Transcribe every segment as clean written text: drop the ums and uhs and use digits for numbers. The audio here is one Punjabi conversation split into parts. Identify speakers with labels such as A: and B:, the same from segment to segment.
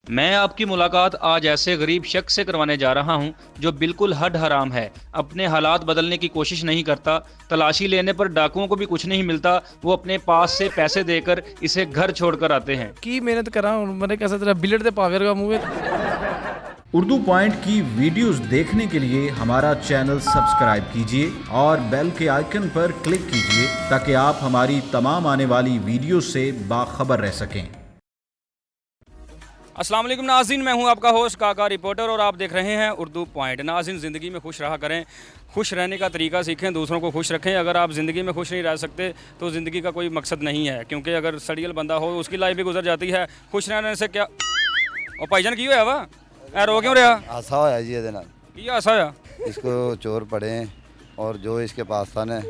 A: मैं आपकी मुलाकात आज ऐसे गरीब शख्स से करवाने जा रहा हूं जो बिल्कुल हड हराम है, अपने हालात बदलने की कोशिश नहीं करता। तलाशी लेने पर डाकुओं को भी कुछ नहीं मिलता, वो अपने पास से पैसे देकर इसे घर छोड़कर आते हैं।
B: की मेहनत करा मैंने कैसा तेरा बिलेट दे पावे का मुंह
C: उर्दू पॉइंट की वीडियोस देखने के लिए हमारा चैनल सब्सक्राइब कीजिए और बेल के आइकन पर क्लिक कीजिए ताकि आप हमारी तमाम आने वाली वीडियो से बाखबर रह सकें।
A: अस्सलाम वालेकुम नाज़रीन, मैं हूं आपका होस्ट काका रिपोर्टर और आप देख रहे हैं उर्दू पॉइंट। नाज़रीन, ज़िंदगी में खुश रहा करें, खुश रहने का तरीका सीखें, दूसरों को खुश रखें। अगर आप ज़िंदगी में खुश नहीं रह सकते तो ज़िंदगी का कोई मकसद नहीं है, क्योंकि अगर सड़ियल बंदा हो उसकी लाइफ भी गुजर जाती है। खुश रहने से क्या और भाईजान की होया वा ए रो क्यों रहा?
D: हादसा होया जी ਇਹਦੇ ਨਾਲ
A: की हादसा होया?
D: इसको चोर पड़े हैं और जो इसके पास था ना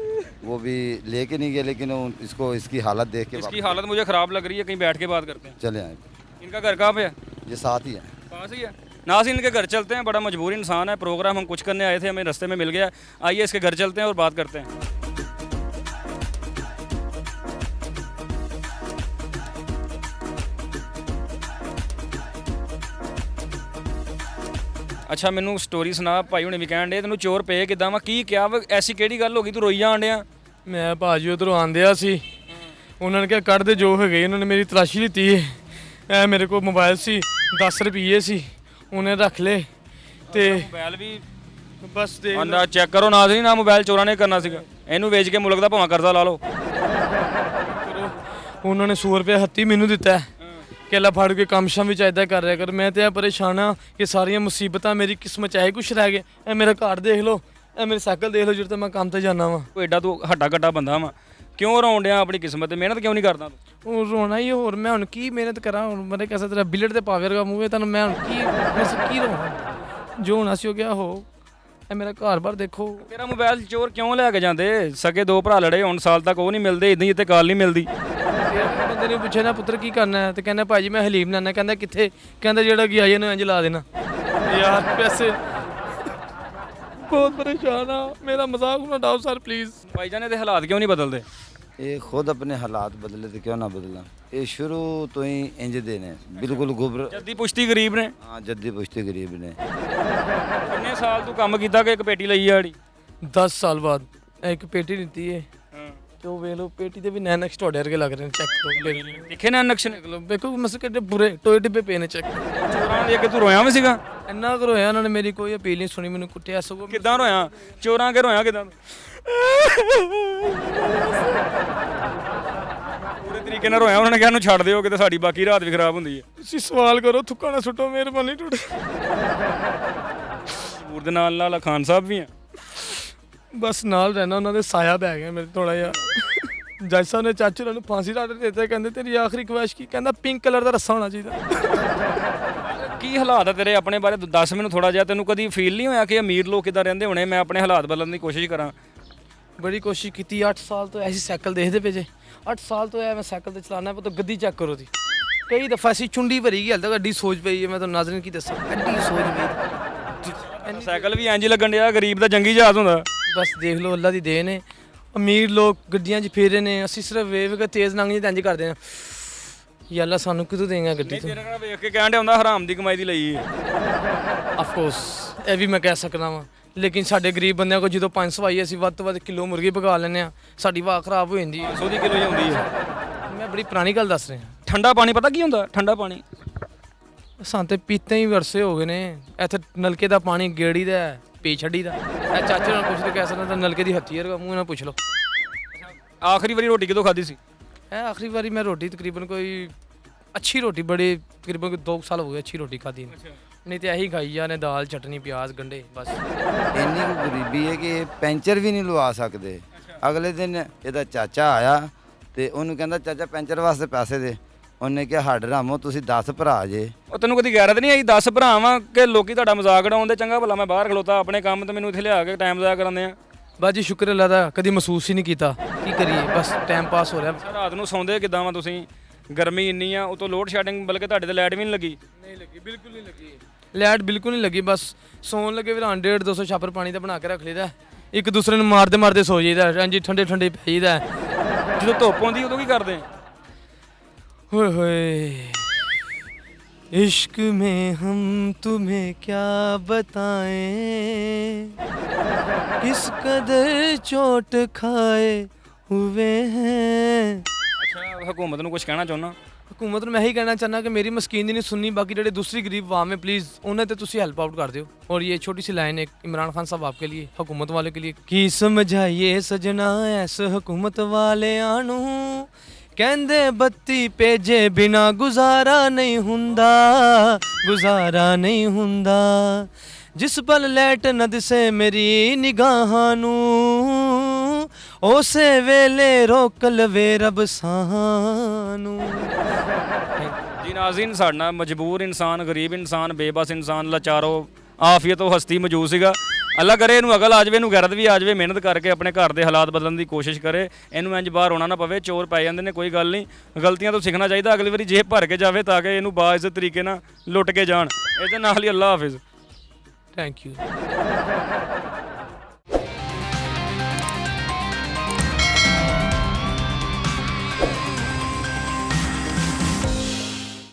D: वो भी लेके नहीं गए, लेकिन इसको इसकी हालत देख के
A: इसकी हालत मुझे ख़राब लग रही है, कहीं बैठ के बात करते हैं।
D: चले आए।
A: इनका घर कहाँ पे है?
D: ये साथ ही है।
A: पास ही है। नाज़रीन, इनके घर चलते हैं। बड़ा मजबूर इंसान है, प्रोग्राम हम कुछ करने आए थे, हमें रास्ते में मिल गया। आइए इसके घर चलते हैं और बात करते हैं। अच्छा, मैनू स्टोरी सुना। भाई हुणे भी कहण डे तैनूं चोर पे किदां वा, की क्या वा, ऐसी ਕਿਹੜੀ ਗੱਲ ਹੋ ਗਈ ਤੂੰ ਰੋਈ ਜਾਣ ਡਿਆ?
B: ਮੈਂ ਭਾਜੀ ਉਧਰੋਂ ਆਂਦਿਆ ਸੀ, ਉਹਨਾਂ ਨੇ ਕਿਹਾ ਕੱਢ ਦੇ ਜੋ ਹੈਗੇ। ਉਹਨਾਂ ਨੇ ਮੇਰੀ ਤਲਾਸ਼ੀ ਲਿੱਤੀ ਹੈ। ਮੇਰੇ ਕੋਲ ਮੋਬਾਈਲ ਸੀ, 10 ਰੁਪਏ ਸੀ, ਉਹਨੇ ਰੱਖ ਲਏ ਤੇ
A: ਮੋਬਾਈਲ ਵੀ
B: ਬਸ ਦੇਖ
A: ਆਂਦਾ ਚੈੱਕ ਕਰੋ। ਨਾਜ਼ਰੀਨ, ਨਾ ਮੋਬਾਈਲ ਚੋਰਾਂ ਨੇ ਕਰਨਾ ਸੀਗਾ, ਇਹਨੂੰ ਵੇਚ ਕੇ ਮੁਲਕ ਦਾ ਭਾਵੇਂ ਕਰਜ਼ਾ ਲਾ ਲਓ।
B: ਉਹਨਾਂ ਨੇ 100 ਰੁਪਏ ਹੱਥੀ ਮੈਨੂੰ ਦਿੱਤਾ ਹੈ ਕਿ ਲੈ ਫੜ ਕੇ ਕੰਮ ਸ਼ਾਮ ਵਿੱਚ ਇੱਦਾਂ ਕਰ ਰਿਹਾ ਕਰ। ਮੈਂ ਤੇ ਆ ਪਰੇਸ਼ਾਨ ਆ ਕਿ ਸਾਰੀਆਂ ਮੁਸੀਬਤਾਂ ਮੇਰੀ ਕਿਸਮਤ 'ਚ ਆਏ ਕੁਛ ਰਹਿ ਗਏ। ਇਹ ਮੇਰਾ ਘਰ ਦੇਖ ਲਓ, ਇਹ ਮੇਰੀ ਸਾਈਕਲ ਦੇਖ ਲਓ ਜਿਹੜੇ ਤੇ ਮੈਂ ਕੰਮ ਤੇ ਜਾਂਦਾ ਵਾਂ।
A: ਕੋਈ ਐਡਾ ਤੂੰ ਹੱਡਾ ਕੱਟਾ ਬੰਦਾ ਵਾ, ਕਿਉਂ ਰੋਣ ਡਿਆ ਆਪਣੀ ਕਿਸਮਤ ਤੇ? ਮਿਹਨਤ ਕਿਉਂ ਨਹੀਂ ਕਰਦਾ ਤੂੰ?
B: ਉਹ ਰੋਣਾ ਹੀ ਹੋਰ, ਮੈਂ ਹੁਣ ਕੀ ਮਿਹਨਤ ਕਰਾਂ? ਹੁਣ ਮੇਰੇ कैसा ਤੇਰਾ ਬਿਲਟ ਤੇ ਪਾਵੇ ਵਰਗਾ ਮੂੰਹ ਹੈ, ਤੁਹਾਨੂੰ ਮੈਂ ਹੁਣ ਕੀ ਰੋਵਾਂ? ਜੋ ਹੋਣਾ ਸੀ ਹੋ ਗਿਆ ਹੋ। ਇਹ ਮੇਰਾ ਘਰ-ਬਾਰ ਦੇਖੋ।
A: ਤੇਰਾ ਮੋਬਾਈਲ ਚੋਰ ਕਿਉਂ ਲੈ ਕੇ ਜਾਂਦੇ? ਸਕੇ ਦੋ ਭਰਾ ਲੜੇ ਹੁਣ ਸਾਲ ਤੱਕ ਉਹ ਨਹੀਂ ਮਿਲਦੇ, ਇਦਾਂ ਹੀ ਇੱਥੇ ਕਾਲ ਨਹੀਂ ਮਿਲਦੀ।
B: ਬੰਦੇ ਨੇ ਪੁੱਛਿਆ ਨਾ ਪੁੱਤਰ ਕੀ ਕਰਨਾ ਹੈ, ਤੇ ਕਹਿੰਦਾ ਭਾਜੀ ਮੈਂ ਹਲੀਮ ਲੈਣਾ। ਕਹਿੰਦਾ ਕਿੱਥੇ? ਕਹਿੰਦਾ ਜਿਹੜਾ ਕਿ ਆਈ ਇਹਨੂੰ ਇੰਝ ਲਾ ਦੇਣਾ। ਯਾਰ ਪੈਸੇ ਬਹੁਤ ਪਰੇਸ਼ਾਨ ਆ, ਮੇਰਾ ਮਜ਼ਾਕ ਨਾ ਉਡਾਓ ਸਰ ਪਲੀਜ਼।
A: ਭਾਈਜਾਨ, ਇਹਦੇ ਹਾਲਾਤ ਕਿਉਂ ਨਹੀਂ ਬਦਲਦੇ?
D: ਇਹ ਖੁਦ ਆਪਣੇ ਹਾਲਾਤ ਬਦਲੇ ਤੇ ਕਿਉਂ ਨਾ ਬਦਲਾਂ। ਇਹ ਸ਼ੁਰੂ ਤੋਂ ਹੀ ਇੰਜ ਦੇ ਨੇ, ਬਿਲਕੁਲ ਗੁਬਰ।
A: ਜੱਦੀ ਪੁਸ਼ਤੀ ਗਰੀਬ ਨੇ।
D: ਹਾਂ, ਜੱਦੀ ਪੁਸ਼ਤੀ ਗਰੀਬ ਨੇ।
A: ਕਿੰਨੇ ਸਾਲ ਤੂੰ ਕੰਮ ਕੀਤਾ ਕਿ ਇੱਕ ਪੇਟੀ ਲਈ ਆ ਜਿਹੜੀ?
B: 10 ਸਾਲ ਬਾਅਦ ਇੱਕ ਪੇਟੀ ਲਿੱਤੀ ਹੈ ਤੇ ਉਹ ਵੇਖ ਲਓ ਪੇਟੀ ਤੇ ਵੀ ਨੈਨ ਨਕਸ਼ ਤੁਹਾਡੇ ਵਰਗੇ ਲੱਗ ਰਹੇ ਨੇ। ਚੈੱਕ ਕਰੋ,
A: ਦਿਖੇ ਨਾ ਨਕਸ਼?
B: ਦੇਖ ਲਓ, ਵੇਖੋ ਮਸਲ ਕਿੱਡੇ ਬੁਰੇ ਟੋਏ ਟਿੱਬੇ ਪਏ ਨੇ। ਚੈੱਕ
A: ਚੋਰਾਂ ਦੇ ਅੱਗੇ ਤੂੰ ਰੋਇਆ ਵੀ ਸੀਗਾ?
B: ਇੰਨਾ ਕੁ ਰੋਇਆ ਉਹਨਾਂ ਨੇ, ਮੇਰੀ ਕੋਈ ਅਪੀਲ ਨਹੀਂ ਸੁਣੀ, ਮੈਨੂੰ ਕੁੱਟਿਆ ਸਗੋਂ।
A: ਕਿੱਦਾਂ ਰੋਇਆ? ਚੋਰਾਂ ਕੇ ਰੋਇਆ ਕਿੱਦਾਂ? ਪੂਰੇ ਤਰੀਕੇ ਨਾਲ ਰੋਇਆ? ਉਹਨਾਂ ਨੇ ਕਿਹਾ ਇਹਨੂੰ ਛੱਡ ਦਿਓ, ਕਿਤੇ ਸਾਡੀ ਬਾਕੀ ਰਾਤ ਵੀ ਖਰਾਬ ਹੁੰਦੀ ਹੈ।
B: ਤੁਸੀਂ ਸਵਾਲ ਕਰੋ, ਥੁੱਕਾ ਨਾ ਸੁੱਟੋ, ਮਿਹਰਬਾਨੀ ਟੁੱਟ।
A: ਮੂਰ ਦੇ ਨਾਲ ਨਾਲ ਖਾਨ ਸਾਹਿਬ ਵੀ ਆ।
B: ਬਸ ਨਾਲ ਰਹਿਣਾ, ਉਹਨਾਂ ਦੇ ਸਾਇਆ ਪੈ ਗਿਆ ਮੇਰੇ ਥੋੜਾ ਜਿਹਾ। ਜੱਜ ਸਾਹਿਬ ਨੇ ਚਾਚੂ ਨੂੰ ਫਾਂਸੀ ਦਾ ਆਰਡਰ ਦਿੱਤਾ। ਕਹਿੰਦੇ ਤੇਰੀ ਆਖਰੀ ਖਵਾਇਸ਼ ਕੀ? ਕਹਿੰਦਾ ਪਿੰਕ ਕਲਰ ਦਾ ਰੱਸਾ ਹੋਣਾ ਚਾਹੀਦਾ।
A: ਕੀ ਹਾਲਾਤ ਆ ਤੇਰੇ? ਆਪਣੇ ਬਾਰੇ ਦੱਸ ਮੈਨੂੰ ਥੋੜਾ ਜਿਹਾ। ਤੈਨੂੰ ਕਦੀ ਫੀਲ ਨਹੀਂ ਹੋਇਆ ਕਿ ਅਮੀਰ ਲੋਕ ਕਿੱਦਾਂ ਰਹਿੰਦੇ ਹੋਣੇ, ਮੈਂ ਆਪਣੇ ਹਾਲਾਤ ਬਦਲਣ ਦੀ ਕੋਸ਼ਿਸ਼ ਕਰਾਂ?
B: ਬੜੀ ਕੋਸ਼ਿਸ਼ ਕੀਤੀ। 8 ਸਾਲ ਤੋਂ ਐਸੀ ਸਾਈਕਲ ਦੇਖਦੇ ਪਏ ਜੇ। 8 ਸਾਲ ਤੋਂ ਐ ਮੈਂ ਸਾਈਕਲ ਤੇ ਚਲਾਉਣਾ, ਪਰ ਗੱਡੀ ਚੈੱਕ ਕਰੋ ਦੀ। ਕਈ ਦਫਾ ਅਸੀਂ ਚੁੰਡੀ ਭਰੀ ਗਈ, ਹਾਲੇ ਤੱਕ ਐਡੀ ਸੋਚ ਪਈ ਹੈ। ਮੈਂ ਤੁਹਾਨੂੰ ਨਾਜ਼ਰੀਨ ਕੀ ਦੱਸਾਂ, ਐਡੀ ਸੋਚ ਪਈ।
A: ਸਾਈਕਲ ਵੀ ਇੰਜ ਲੱਗਣ ਡਿਆ ਗਰੀਬ ਦਾ ਜੰਗੀ ਜਹਾਜ਼ ਹੁੰਦਾ।
B: ਬਸ ਦੇਖ ਲਓ, ਅੱਲਾ ਦੀ ਦੇਣ ਹੈ। ਅਮੀਰ ਲੋਕ ਗੱਡੀਆਂ 'ਚ ਫੇਰ ਰਹੇ ਨੇ, ਅਸੀਂ ਸਿਰਫ ਵੇਖ ਕੇ ਤੇਜ਼ ਲੰਘ ਜੀ ਇੰਜ ਕਰਦੇ ਹਾਂ। ਯਾ ਅੱਲਾ ਸਾਨੂੰ ਕਿਦੋਂ ਦੇਗਾ ਗੱਡੀ ਤੋਂ?
A: ਤੇਰੇ ਨਾਲ ਵੇਖ ਕੇ ਕਹਿਣ ਡਿਆ ਹੁੰਦਾ ਹਰਾਮ ਦੀ ਕਮਾਈ ਦੀ ਲਈ ਹੈ।
B: ਆਫ ਕੋਰਸ ਇਹ ਵੀ ਮੈਂ ਕਹਿ ਸਕਦਾ ਵਾਂ, ਲੇਕਿਨ ਸਾਡੇ ਗਰੀਬ ਬੰਦਿਆਂ ਕੋਲ ਜਦੋਂ 500 ਆਈ ਅਸੀਂ ਵੱਧ ਤੋਂ ਵੱਧ ਕਿਲੋ ਮੁਰਗੀ ਪਕਾ ਲੈਂਦੇ ਹਾਂ, ਸਾਡੀ ਵਾਹ ਖਰਾਬ ਹੋ ਜਾਂਦੀ ਹੈ।
A: 100 ਦੀ ਕਿਲੋ ਹੀ ਹੁੰਦੀ ਹੈ।
B: ਮੈਂ ਬੜੀ ਪੁਰਾਣੀ ਗੱਲ ਦੱਸ ਰਿਹਾ।
A: ਠੰਡਾ ਪਾਣੀ ਪਤਾ ਕੀ ਹੁੰਦਾ? ਠੰਡਾ ਪਾਣੀ
B: ਸਾਨੂੰ ਤੇ ਪੀਤੇ ਹੀ ਵਰਸੇ ਹੋ ਗਏ ਨੇ। ਇੱਥੇ ਨਲਕੇ ਦਾ ਪਾਣੀ ਗੇੜੀ ਦਾ ਪੀ ਛੱਡੀ ਦਾ। ਇਹ ਚਾਚੇ ਨਾਲ ਪੁੱਛ ਕੇ ਕਹਿ ਸਕਦਾ, ਨਲਕੇ ਦੀ ਹੱਥੀ ਵਰਗਾ ਮੂੰਹ ਨਾਲ ਪੁੱਛ ਲਓ।
A: ਆਖਰੀ ਵਾਰੀ ਰੋਟੀ ਕਦੋਂ ਖਾਧੀ ਸੀ?
B: ਇਹ ਆਖਰੀ ਵਾਰੀ ਮੈਂ ਰੋਟੀ ਤਕਰੀਬਨ ਕੋਈ ਅੱਛੀ ਰੋਟੀ, ਬੜੀ ਤਕਰੀਬਨ 2 ਸਾਲ ਹੋ ਗਏ ਅੱਛੀ ਰੋਟੀ ਖਾਧੀ ਨੇ। ਨਹੀਂ ਤੇ ਇਹੀ ਖਾਈ ਜਾਂਦੇ, ਦਾਲ ਚਟਨੀ ਪਿਆਜ਼ ਗੰਢੇ ਬਸ।
D: ਇੰਨੀ ਕੁ ਗਰੀਬੀ ਹੈ ਕਿ ਪੈਂਚਰ ਵੀ ਨਹੀਂ ਲਵਾ ਸਕਦੇ। ਅਗਲੇ ਦਿਨ ਇਹਦਾ ਚਾਚਾ ਆਇਆ ਤੇ ਉਹਨੂੰ ਕਹਿੰਦਾ ਚਾਚਾ ਪੈਂਚਰ ਵਾਸਤੇ ਪੈਸੇ ਦੇ। ਉਹਨੇ ਕਿਹਾ ਹੱਡ ਰਾਮੋ ਤੁਸੀਂ 10 ਭਰਾ ਜੇ।
A: ਉਹ ਤੈਨੂੰ ਕਦੀ ਗੈਰਤ ਨਹੀਂ ਆਈ? 10 ਭਰਾ ਵਾਂ ਕਿ ਲੋਕੀ ਤੁਹਾਡਾ ਮਜ਼ਾਕ ਉਡਾਉਂਦੇ? ਚੰਗਾ ਭਲਾ ਮੈਂ ਬਾਹਰ ਖਲੋਤਾ ਆਪਣੇ ਕੰਮ ਤੇ ਮੈਨੂੰ ਇੱਥੇ ਲਿਆ ਕੇ ਟਾਈਮ ਜ਼ਾਇਆ ਕਰਾਉਂਦੇ ਆ।
B: ਬਸ ਜੀ ਸ਼ੁਕਰ ਅੱਲਾ ਦਾ, ਕਦੀ ਮਹਿਸੂਸ ਹੀ ਨਹੀਂ ਕੀਤਾ। ਕੀ ਕਰੀਏ, ਬਸ ਟਾਈਮ ਪਾਸ ਹੋ ਰਿਹਾ।
A: ਰਾਤ ਨੂੰ ਸੌਂਦੇ ਕਿੱਦਾਂ ਵਾ ਤੁਸੀਂ? ਗਰਮੀ ਇੰਨੀ ਆ, ਉਤੋਂ ਲੋਡ ਸ਼ੈਡਿੰਗ, ਬਲਕਿ ਤੁਹਾਡੇ ਤੇ ਲਾਈਟ ਵੀ ਨਹੀਂ ਲੱਗੀ।
B: ਨਹੀਂ ਲੱਗੀ, ਬਿਲਕੁਲ ਨਹੀਂ ਲੱਗੀ। ਲਾਈਟ ਬਿਲਕੁਲ ਨਹੀਂ ਲੱਗੀ। ਬਸ ਸੌਣ ਲੱਗੇ ਫਿਰ 150-200 ਛਾਪਰ ਪਾਣੀ ਦਾ ਬਣਾ ਕੇ ਰੱਖ ਲਈਦਾ। ਇੱਕ ਦੂਸਰੇ ਨੂੰ ਮਾਰਦੇ ਮਾਰਦੇ ਸੋ ਜਾਈਦਾ, ਇੰਝ ਠੰਡੇ ਠੰਡੇ ਪੈ ਜਾਈਦਾ।
A: ਜਦੋਂ ਧੁੱਪ ਆਉਂਦੀ ਉਦੋਂ ਕੀ ਕਰਦੇ?
B: ਹੋਏ ਹੋਏ इश्क में हम तुम्हें क्या बताएं, किस कदर चोट खाए हुए हैं।
A: ਅੱਛਾ ਹਕੂਮਤ ਨੂੰ ਕੁਝ ਕਹਿਣਾ ਚਾਹੁੰਦਾ
B: ਹਕੂਮਤ ਨੂੰ ਮੈਂ ਇਹੀ ਕਹਿਣਾ ਚਾਹੁੰਦਾ ਕਿ ਮੇਰੀ ਮਸਕੀਨ ਦੀ ਨਹੀਂ ਸੁਣਨੀ, ਬਾਕੀ ਜਿਹੜੇ ਦੂਸਰੀ गरीब आवाम है प्लीज़ उन्हें तो तुसी हेल्प आउट कर दो। और ये छोटी सी लाइन है इमरान खान साहब आपके लिए, हुकूमत वाले के लिए, की समझाइए सजना ऐस हुकूमत वाले आनू, कहंदे बत्ती पेजे बिना गुजारा नहीं हुंदा, गुजारा नहीं हुंदा, जिस पल लैट न दिसे मेरी निगाहां नू, उसे वेले रोक लवे रब सानू।
A: ਜੀ ਨਾਜ਼ਰੀਨ, ਸਾਡੇ ਨਾਲ ਮਜਬੂਰ ਇਨਸਾਨ, ਗਰੀਬ ਇਨਸਾਨ, ਬੇਬਸ ਇਨਸਾਨ, ਲਾਚਾਰੋ ਆਫੀਅਤ ਉਹ ਹਸਤੀ ਮੌਜੂਦ ਸੀਗਾ। ਅੱਲਾ ਕਰੇ ਇਹਨੂੰ ਅਕਲ ਆ ਜਾਵੇ, ਇਹਨੂੰ ਗੈਰਤ ਵੀ ਆ ਜਾਵੇ, ਮਿਹਨਤ ਕਰਕੇ ਆਪਣੇ ਘਰ ਦੇ ਹਾਲਾਤ ਬਦਲਣ ਦੀ ਕੋਸ਼ਿਸ਼ ਕਰੇ, ਇਹਨੂੰ ਇੰਜ ਬਾਹਰ ਆਉਣਾ ਨਾ ਪਵੇ। ਚੋਰ ਪੈ ਜਾਂਦੇ ਨੇ, ਕੋਈ ਗੱਲ ਨਹੀਂ, ਗਲਤੀਆਂ ਤੋਂ ਸਿੱਖਣਾ ਚਾਹੀਦਾ। ਅਗਲੀ ਵਾਰੀ ਜੇਬ ਭਰ ਕੇ ਜਾਵੇ ਤਾਂ ਕਿ ਇਹਨੂੰ ਬਾਇਜ਼ਤ ਤਰੀਕੇ ਨਾਲ ਲੁੱਟ ਕੇ ਜਾਣ। ਇਹਦੇ ਨਾਲ ਹੀ ਅੱਲਾ ਹਾਫਿਜ਼।
B: Thank you.